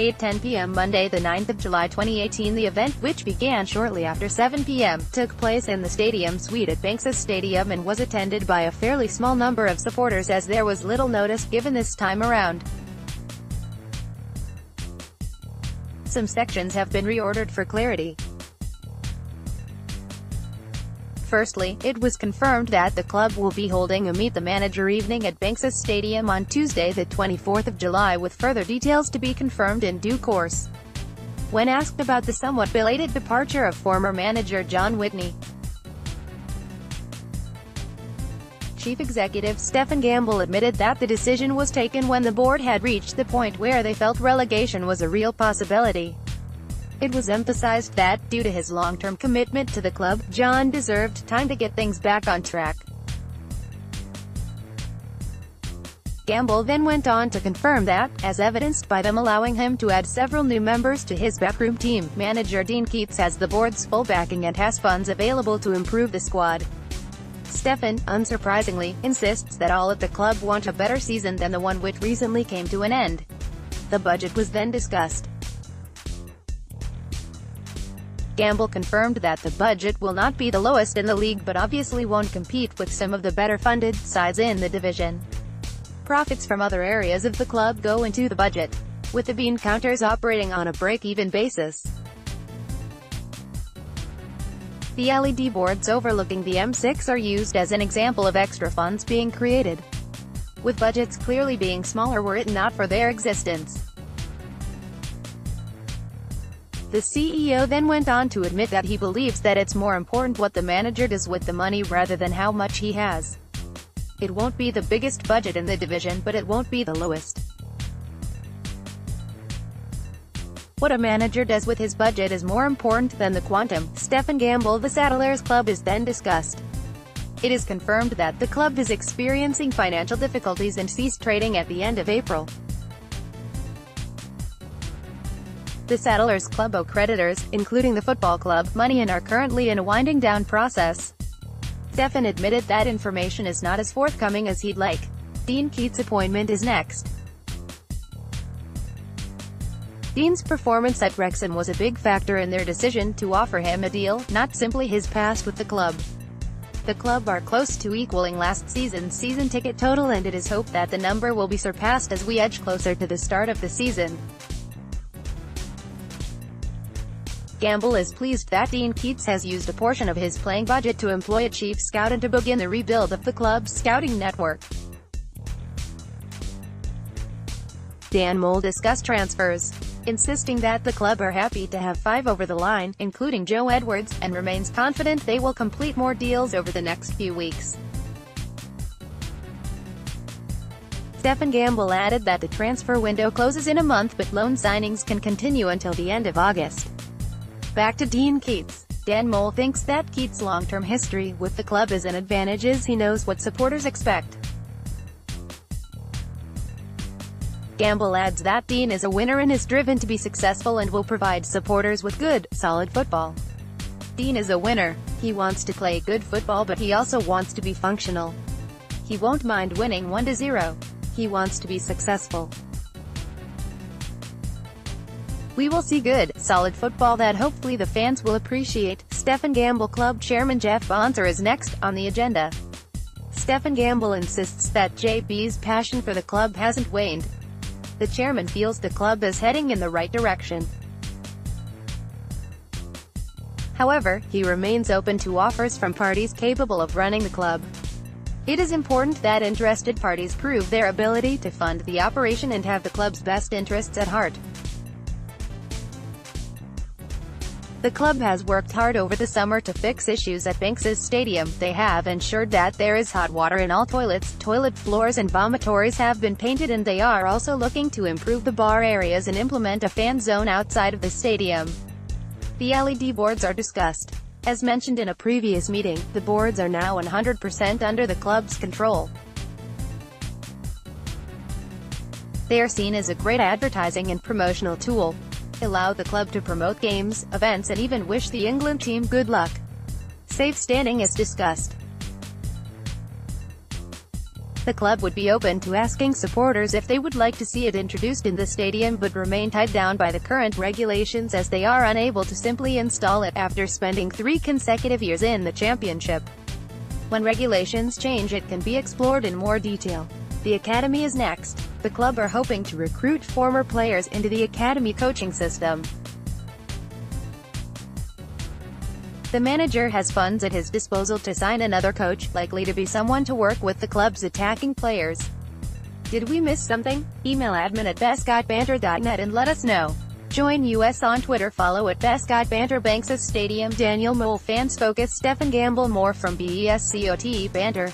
8:10 p.m. Monday, the 9th of July 2018. The event, which began shortly after 7 p.m., took place in the stadium suite at Banks's Stadium and was attended by a fairly small number of supporters as there was little notice given this time around. Some sections have been reordered for clarity. Firstly, it was confirmed that the club will be holding a Meet the Manager evening at Banks's Stadium on Tuesday, the 24th of July, with further details to be confirmed in due course. When asked about the somewhat belated departure of former manager John Whitney, Chief Executive Stephen Gamble admitted that the decision was taken when the board had reached the point where they felt relegation was a real possibility. It was emphasized that, due to his long-term commitment to the club, John deserved time to get things back on track. Gamble then went on to confirm that, as evidenced by them allowing him to add several new members to his backroom team, manager Dean Keats has the board's full backing and has funds available to improve the squad. Stephen, unsurprisingly, insists that all at the club want a better season than the one which recently came to an end. The budget was then discussed. Gamble confirmed that the budget will not be the lowest in the league but obviously won't compete with some of the better-funded sides in the division. Profits from other areas of the club go into the budget, with the bean counters operating on a break-even basis. The LED boards overlooking the M6 are used as an example of extra funds being created, with budgets clearly being smaller were it not for their existence. The CEO then went on to admit that he believes that it's more important what the manager does with the money rather than how much he has. It won't be the biggest budget in the division, but it won't be the lowest. What a manager does with his budget is more important than the quantum. Stephen Gamble. The Settlers Club is then discussed. It is confirmed that the club is experiencing financial difficulties and ceased trading at the end of April. The Settlers Club owe creditors, including the football club, money and are currently in a winding-down process. Stephen admitted that information is not as forthcoming as he'd like. Dean Keats' appointment is next. Dean's performance at Wrexham was a big factor in their decision to offer him a deal, not simply his past with the club. The club are close to equaling last season's season ticket total and it is hoped that the number will be surpassed as we edge closer to the start of the season. Gamble is pleased that Dean Keats has used a portion of his playing budget to employ a chief scout and to begin the rebuild of the club's scouting network. Dan Mole discussed transfers, insisting that the club are happy to have 5 over the line, including Joe Edwards, and remains confident they will complete more deals over the next few weeks. Stephen Gamble added that the transfer window closes in a month but loan signings can continue until the end of August. Back to Dean Keats. Dan Mole thinks that Keats' long-term history with the club is an advantage as he knows what supporters expect. Gamble adds that Dean is a winner and is driven to be successful and will provide supporters with good, solid football. Dean is a winner. He wants to play good football but he also wants to be functional. He won't mind winning 1-0. He wants to be successful. We will see good, solid football that hopefully the fans will appreciate. Stephen Gamble. Club chairman Jeff Bonser is next on the agenda. Stephen Gamble insists that JB's passion for the club hasn't waned. The chairman feels the club is heading in the right direction. However, he remains open to offers from parties capable of running the club. It is important that interested parties prove their ability to fund the operation and have the club's best interests at heart. The club has worked hard over the summer to fix issues at Banks's Stadium. They have ensured that there is hot water in all toilets, toilet floors and vomitories have been painted, and they are also looking to improve the bar areas and implement a fan zone outside of the stadium. The LED boards are discussed. As mentioned in a previous meeting, the boards are now 100% under the club's control. They are seen as a great advertising and promotional tool. Allow the club to promote games, events and even wish the England team good luck. Safe standing is discussed. the club would be open to asking supporters if they would like to see it introduced in the stadium, but remain tied down by the current regulations as they are unable to simply install it, after spending 3 consecutive years in the championship. When regulations change, it can be explored in more detail. The academy is next. The club are hoping to recruit former players into the academy coaching system. The manager has funds at his disposal to sign another coach, likely to be someone to work with the club's attacking players. Did we miss something? Email admin@bestgotbanter.net and let us know. Join us on Twitter, follow at bestgotbanter. Banks' Stadium, Daniel Mole, Fans Focus, Stephen Gamble. More from BESCOT Banter.